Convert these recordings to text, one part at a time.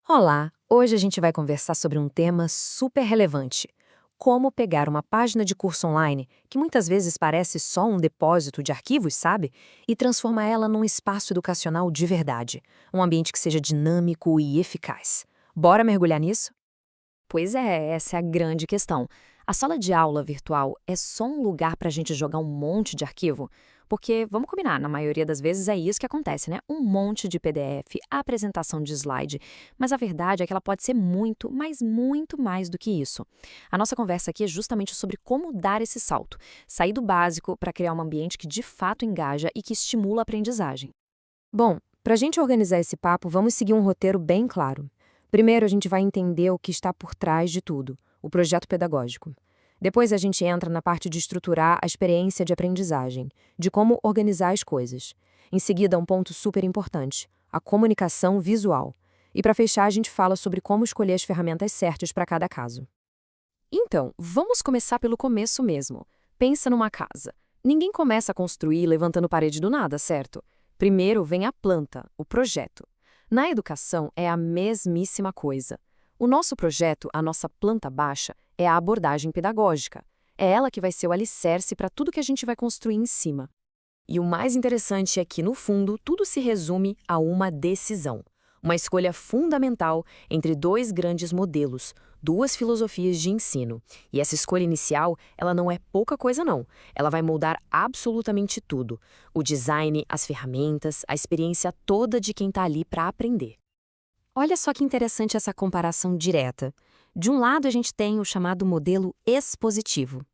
Olá! Hoje a gente vai conversar sobre um tema super relevante: como pegar uma página de curso online, que muitas vezes parece só um depósito de arquivos, sabe? E transformar ela num espaço educacional de verdade, um ambiente que seja dinâmico e eficaz. Bora mergulhar nisso? Pois é, essa é a grande questão. A sala de aula virtual é só um lugar para a gente jogar um monte de arquivo? Porque, vamos combinar, na maioria das vezes é isso que acontece, né? Um monte de PDF, apresentação de slide. Mas a verdade é que ela pode ser muito, mas muito mais do que isso. A nossa conversa aqui é justamente sobre como dar esse salto, sair do básico para criar um ambiente que de fato engaja e que estimula a aprendizagem. Bom, para a gente organizar esse papo, vamos seguir um roteiro bem claro. Primeiro, a gente vai entender o que está por trás de tudo, o projeto pedagógico. Depois, a gente entra na parte de estruturar a experiência de aprendizagem, de como organizar as coisas. Em seguida, um ponto super importante, a comunicação visual. E para fechar, a gente fala sobre como escolher as ferramentas certas para cada caso. Então, vamos começar pelo começo mesmo. Pensa numa casa. Ninguém começa a construir levantando parede do nada, certo? Primeiro vem a planta, o projeto. Na educação é a mesmíssima coisa. O nosso projeto, a nossa planta baixa, é a abordagem pedagógica. É ela que vai ser o alicerce para tudo que a gente vai construir em cima. E o mais interessante é que, no fundo, tudo se resume a uma decisão. Uma escolha fundamental entre dois grandes modelos, duas filosofias de ensino. E essa escolha inicial, ela não é pouca coisa não. Ela vai moldar absolutamente tudo. O design, as ferramentas, a experiência toda de quem está ali para aprender. Olha só que interessante essa comparação direta. De um lado, a gente tem o chamado modelo expositivo.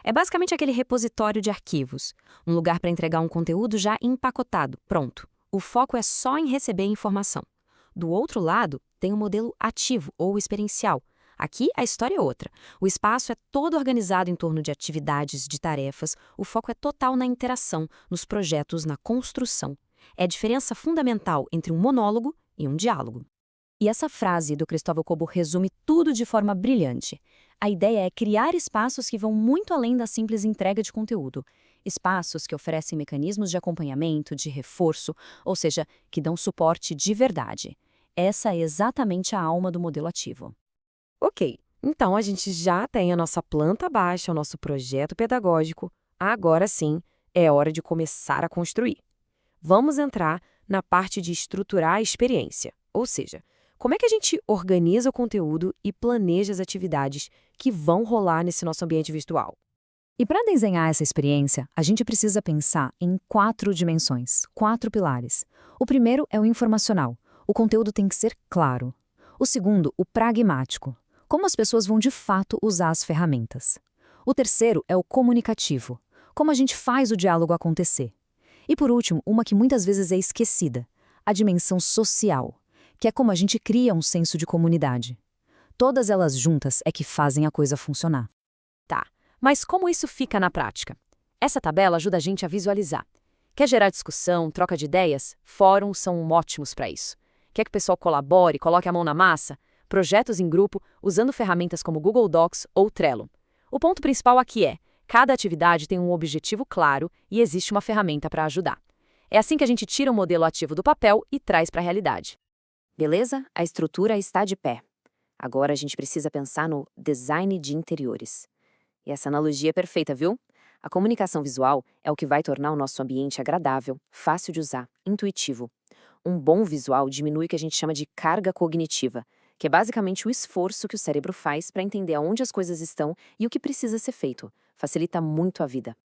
É basicamente aquele repositório de arquivos, um lugar para entregar um conteúdo já empacotado, pronto. O foco é só em receber informação. Do outro lado, tem o modelo ativo ou experiencial. Aqui a história é outra. O espaço é todo organizado em torno de atividades, de tarefas, o foco é total na interação, nos projetos, na construção. É a diferença fundamental entre um monólogo e um diálogo. E essa frase do Cristóvão Kobo resume tudo de forma brilhante. A ideia é criar espaços que vão muito além da simples entrega de conteúdo. Espaços que oferecem mecanismos de acompanhamento, de reforço, ou seja, que dão suporte de verdade. Essa é exatamente a alma do modelo ativo. Ok, então a gente já tem a nossa planta baixa, o nosso projeto pedagógico. Agora sim, é hora de começar a construir. Vamos entrar na parte de estruturar a experiência, ou seja, como é que a gente organiza o conteúdo e planeja as atividades que vão rolar nesse nosso ambiente virtual. E para desenhar essa experiência, a gente precisa pensar em 4 dimensões, 4 pilares. O primeiro é o informacional. O conteúdo tem que ser claro. O segundo, o pragmático. Como as pessoas vão de fato usar as ferramentas. O terceiro é o comunicativo. Como a gente faz o diálogo acontecer. E por último, uma que muitas vezes é esquecida, a dimensão social, que é como a gente cria um senso de comunidade. Todas elas juntas é que fazem a coisa funcionar. Tá, mas como isso fica na prática? Essa tabela ajuda a gente a visualizar. Quer gerar discussão, troca de ideias? Fóruns são ótimos para isso. Quer que o pessoal colabore, coloque a mão na massa? Projetos em grupo, usando ferramentas como Google Docs ou Trello. O ponto principal aqui é: cada atividade tem um objetivo claro e existe uma ferramenta para ajudar. É assim que a gente tira o modelo ativo do papel e traz para a realidade. Beleza? A estrutura está de pé. Agora a gente precisa pensar no design de interiores. E essa analogia é perfeita, viu? A comunicação visual é o que vai tornar o nosso ambiente agradável, fácil de usar, intuitivo. Um bom visual diminui o que a gente chama de carga cognitiva, que é basicamente o esforço que o cérebro faz para entender aonde as coisas estão e o que precisa ser feito. Facilita muito a vida.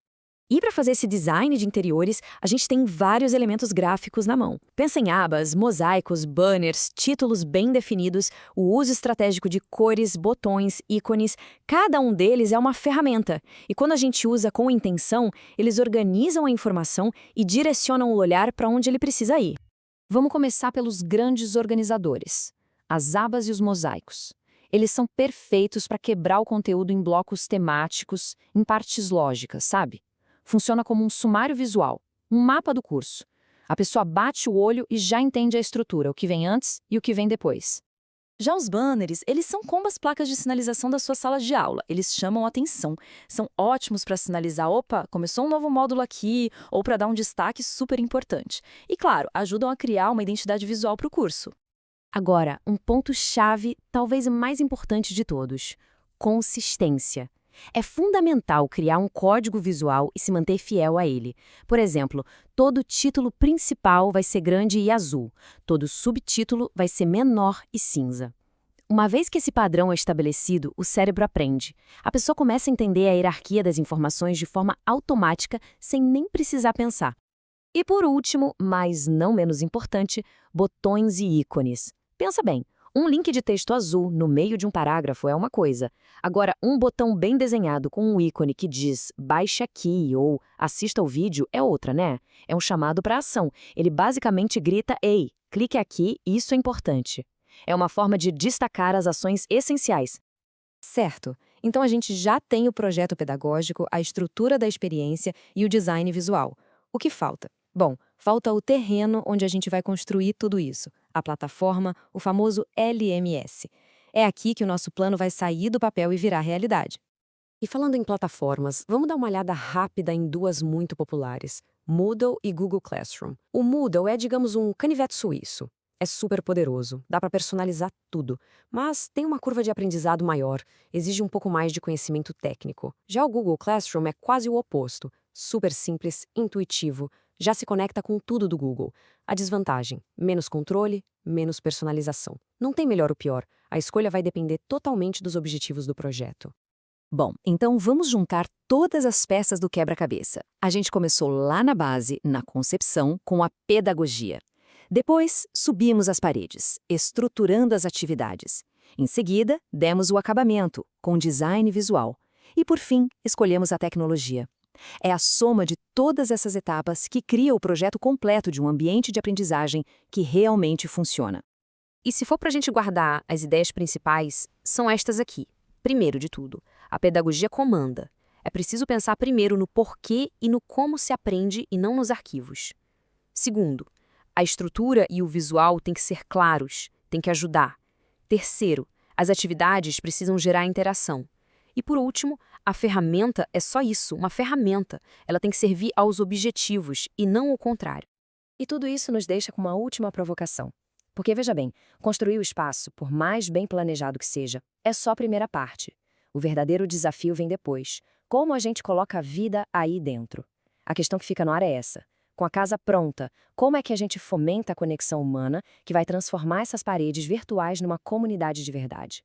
E para fazer esse design de interiores, a gente tem vários elementos gráficos na mão. Pensa em abas, mosaicos, banners, títulos bem definidos, o uso estratégico de cores, botões, ícones. Cada um deles é uma ferramenta. E quando a gente usa com intenção, eles organizam a informação e direcionam o olhar para onde ele precisa ir. Vamos começar pelos grandes organizadores, as abas e os mosaicos. Eles são perfeitos para quebrar o conteúdo em blocos temáticos, em partes lógicas, sabe? Funciona como um sumário visual, um mapa do curso. A pessoa bate o olho e já entende a estrutura, o que vem antes e o que vem depois. Já os banners, eles são como as placas de sinalização das suas salas de aula. Eles chamam a atenção. São ótimos para sinalizar, opa, começou um novo módulo aqui, ou para dar um destaque super importante. E claro, ajudam a criar uma identidade visual para o curso. Agora, um ponto-chave, talvez o mais importante de todos: consistência. É fundamental criar um código visual e se manter fiel a ele. Por exemplo, todo título principal vai ser grande e azul, todo subtítulo vai ser menor e cinza. Uma vez que esse padrão é estabelecido, o cérebro aprende. A pessoa começa a entender a hierarquia das informações de forma automática, sem nem precisar pensar. E por último, mas não menos importante, botões e ícones. Pensa bem, um link de texto azul no meio de um parágrafo é uma coisa. Agora, um botão bem desenhado com um ícone que diz "baixe aqui" ou "assista ao vídeo" é outra, né? É um chamado para ação. Ele basicamente grita: "Ei, clique aqui, isso é importante." É uma forma de destacar as ações essenciais. Certo. Então a gente já tem o projeto pedagógico, a estrutura da experiência e o design visual. O que falta? Bom, falta o terreno onde a gente vai construir tudo isso, a plataforma, o famoso LMS. É aqui que o nosso plano vai sair do papel e virar realidade. E falando em plataformas, vamos dar uma olhada rápida em duas muito populares, Moodle e Google Classroom. O Moodle é, digamos, um canivete suíço. É super poderoso, dá para personalizar tudo, mas tem uma curva de aprendizado maior, exige um pouco mais de conhecimento técnico. Já o Google Classroom é quase o oposto, super simples, intuitivo, já se conecta com tudo do Google. A desvantagem: menos controle, menos personalização. Não tem melhor ou pior, a escolha vai depender totalmente dos objetivos do projeto. Bom, então vamos juntar todas as peças do quebra-cabeça. A gente começou lá na base, na concepção, com a pedagogia. Depois, subimos as paredes, estruturando as atividades. Em seguida, demos o acabamento, com design visual. E, por fim, escolhemos a tecnologia. É a soma de todas essas etapas que cria o projeto completo de um ambiente de aprendizagem que realmente funciona. E se for para a gente guardar as ideias principais, são estas aqui. Primeiro de tudo, a pedagogia comanda. É preciso pensar primeiro no porquê e no como se aprende e não nos arquivos. Segundo, a estrutura e o visual têm que ser claros, têm que ajudar. Terceiro, as atividades precisam gerar interação. E por último, a ferramenta é só isso, uma ferramenta. Ela tem que servir aos objetivos e não o contrário. E tudo isso nos deixa com uma última provocação. Porque, veja bem, construir o espaço, por mais bem planejado que seja, é só a primeira parte. O verdadeiro desafio vem depois. Como a gente coloca a vida aí dentro? A questão que fica no ar é essa. Com a casa pronta, como é que a gente fomenta a conexão humana que vai transformar essas paredes virtuais numa comunidade de verdade?